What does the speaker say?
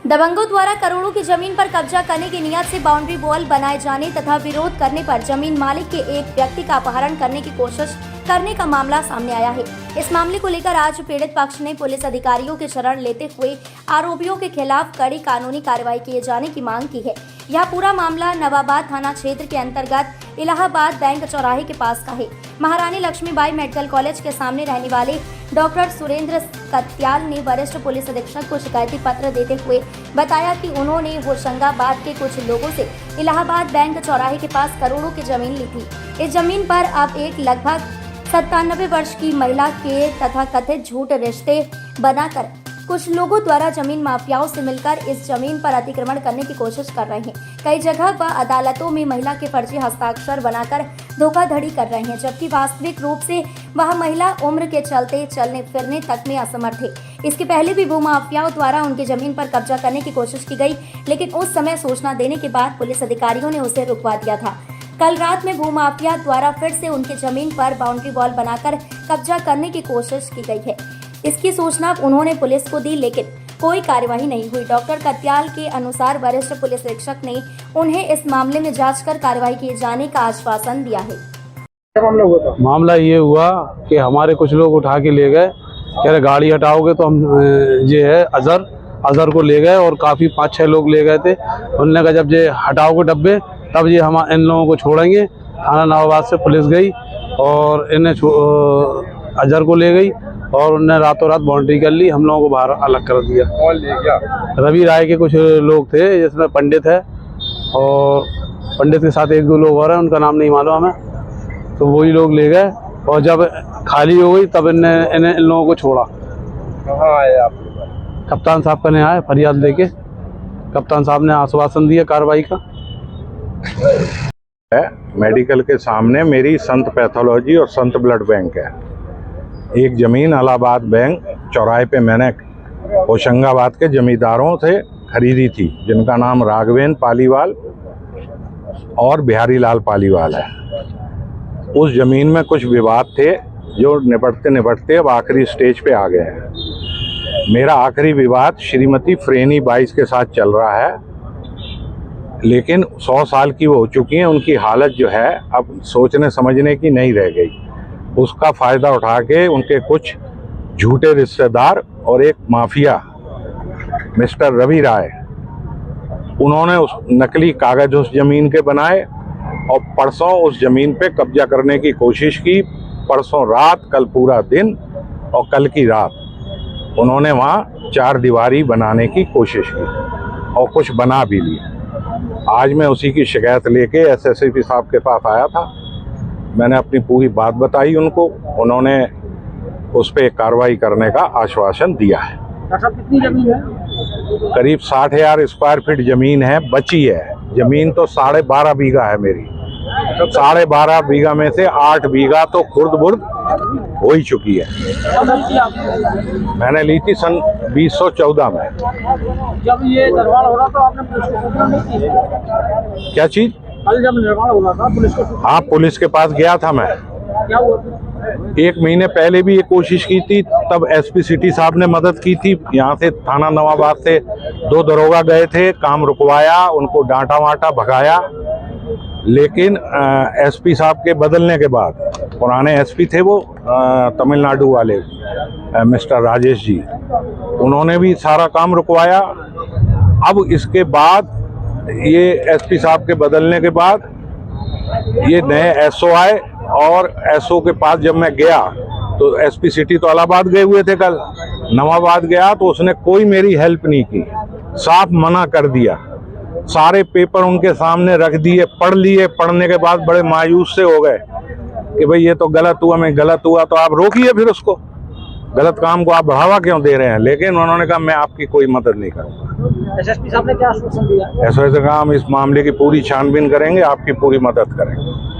दबंगों द्वारा करोड़ों की जमीन पर कब्जा करने की नियत से बाउंड्री वॉल बनाए जाने तथा विरोध करने पर जमीन मालिक के एक व्यक्ति का अपहरण करने की कोशिश करने का मामला सामने आया है। इस मामले को लेकर आज पीड़ित पक्ष ने पुलिस अधिकारियों की शरण लेते हुए आरोपियों के खिलाफ कड़ी कानूनी कार्रवाई किए जाने की मांग की है। यह पूरा मामला नवाबाद थाना क्षेत्र के अंतर्गत इलाहाबाद बैंक चौराहे के पास का है। महारानी लक्ष्मीबाई मेडिकल कॉलेज के सामने रहने वाले डॉक्टर सुरेंद्र कत्याल ने वरिष्ठ पुलिस अधीक्षक को शिकायती पत्र देते हुए बताया कि उन्होंने होशंगाबाद के कुछ लोगों से इलाहाबाद बैंक चौराहे के पास करोड़ों की जमीन ली थी। इस जमीन पर अब एक लगभग 97 वर्ष की महिला के तथा कथित झूठ रिश्ते बनाकर कुछ लोगों द्वारा जमीन माफियाओं से मिलकर इस जमीन पर अतिक्रमण करने की कोशिश कर रहे हैं। कई जगह वह अदालतों में महिला के फर्जी हस्ताक्षर बनाकर धोखाधड़ी कर रहे हैं, जबकि वास्तविक रूप से वह महिला उम्र के चलते चलने फिरने तक में असमर्थ है। इसके पहले भी भूमाफियाओं द्वारा उनकी जमीन पर कब्जा करने की कोशिश की गई, लेकिन उस समय सूचना देने के बाद पुलिस अधिकारियों ने उसे रुकवा दिया था। कल रात में भूमाफिया द्वारा फिर से उनकी जमीन पर बाउंड्री वॉल बनाकर कब्जा करने की कोशिश की गई है। इसकी सूचना उन्होंने पुलिस को दी, लेकिन कोई कार्यवाही नहीं हुई। डॉक्टर कत्याल के अनुसार वरिष्ठ पुलिस अधीक्षक ने उन्हें इस मामले में जांच कर कार्रवाई किए जाने का आश्वासन दिया है। मामला ये हुआ कि हमारे कुछ लोग उठा के ले गए, कह रहे गाड़ी हटाओगे तो हम ये है अजहर को ले गए और काफ़ी 5-6 लोग ले गए थे। उन्होंने कहा जब ये हटाओगे डब्बे तब ये हम इन लोगों को छोड़ेंगे। थाना नवाबाद से पुलिस गई और इन्हें अजहर को ले गई और उन्होंने रातों रात बाउंड्री कर ली, हम लोगों को बाहर अलग कर दिया। कौन ले गया? रवि राय के कुछ लोग थे, जिसमें पंडित है और पंडित के साथ 1-2 लोग और हैं, उनका नाम नहीं मालूम हमें। तो वही लोग ले गए और जब खाली हो गई तब इन लोगों को छोड़ा। कहाँ आए आप? कप्तान साहब का आए फरियाद लेके। कप्तान साहब ने आश्वासन दिया कार्रवाई का। मेडिकल के सामने मेरी संत पैथोलॉजी और संत ब्लड बैंक है। एक ज़मीन इलाहाबाद बैंक चौराहे पे मैंने होशंगाबाद के जमींदारों से खरीदी थी, जिनका नाम राघवेंद्र पालीवाल और बिहारी लाल पालीवाल है। उस ज़मीन में कुछ विवाद थे जो निपटते निपटते अब आखिरी स्टेज पे आ गए हैं। मेरा आखिरी विवाद श्रीमती फ्रेनी बाईस के साथ चल रहा है, लेकिन 100 साल की वो हो चुकी हैं। उनकी हालत जो है अब सोचने समझने की नहीं रह गई। उसका फ़ायदा उठा के उनके कुछ झूठे रिश्तेदार और एक माफिया मिस्टर रवि राय, उन्होंने उस नकली कागज उस ज़मीन के बनाए और परसों उस ज़मीन पे कब्जा करने की कोशिश की। परसों रात, कल पूरा दिन और कल की रात उन्होंने वहाँ 4 दीवारी बनाने की कोशिश की और कुछ बना भी ली। आज मैं उसी की शिकायत लेके एसएसपी साहब के पास आया था। मैंने अपनी पूरी बात बताई उनको, उन्होंने उस पर कार्रवाई करने का आश्वासन दिया है। कितनी जमीन है? करीब 60,000 स्क्वायर फीट जमीन है, बची है। जमीन तो 12.5 बीघा है मेरी। 12.5 बीघा में से 8 बीघा तो खुर्द बुर्द हो ही चुकी है। मैंने ली थी सन 2014 में। जब ये निर्माण हो रहा तो आपने पुलिस को सूचना नहीं दी? क्या चीज? कल जब निर्माण हो रहा था पुलिस को? हाँ, पुलिस के पास गया था मैं। क्या हुआ था? 1 महीने पहले भी ये कोशिश की थी, तब एसपी सिटी साहब ने मदद की थी। यहाँ से थाना नवाबाद से 2 दरोगा गए थे, काम रुकवाया, उनको डांटा वाटा भगाया। लेकिन एसपी साहब के बदलने के बाद, पुराने एसपी थे वो तमिलनाडु वाले मिस्टर राजेश जी, उन्होंने भी सारा काम रुकवाया। अब इसके बाद ये एसपी साहब के बदलने के बाद ये नए एसओ आए और एसओ के पास जब मैं गया तो एसपी सिटी तो इलाहाबाद गए हुए थे, कल नवाबाद गया तो उसने कोई मेरी हेल्प नहीं की, साफ मना कर दिया। सारे पेपर उनके सामने रख दिए, पढ़ लिए। पढ़ने के बाद बड़े मायूस से हो गए कि भाई ये तो गलत हुआ। मैं गलत हुआ तो आप रोकिए, फिर उसको गलत काम को आप बढ़ावा क्यों दे रहे हैं? लेकिन उन्होंने कहा मैं आपकी कोई मदद नहीं करूँगा। एसएसपी साहब ने क्या आश्वासन दिया? ऐसा कहा हम इस मामले की पूरी छानबीन करेंगे, आपकी पूरी मदद करेंगे।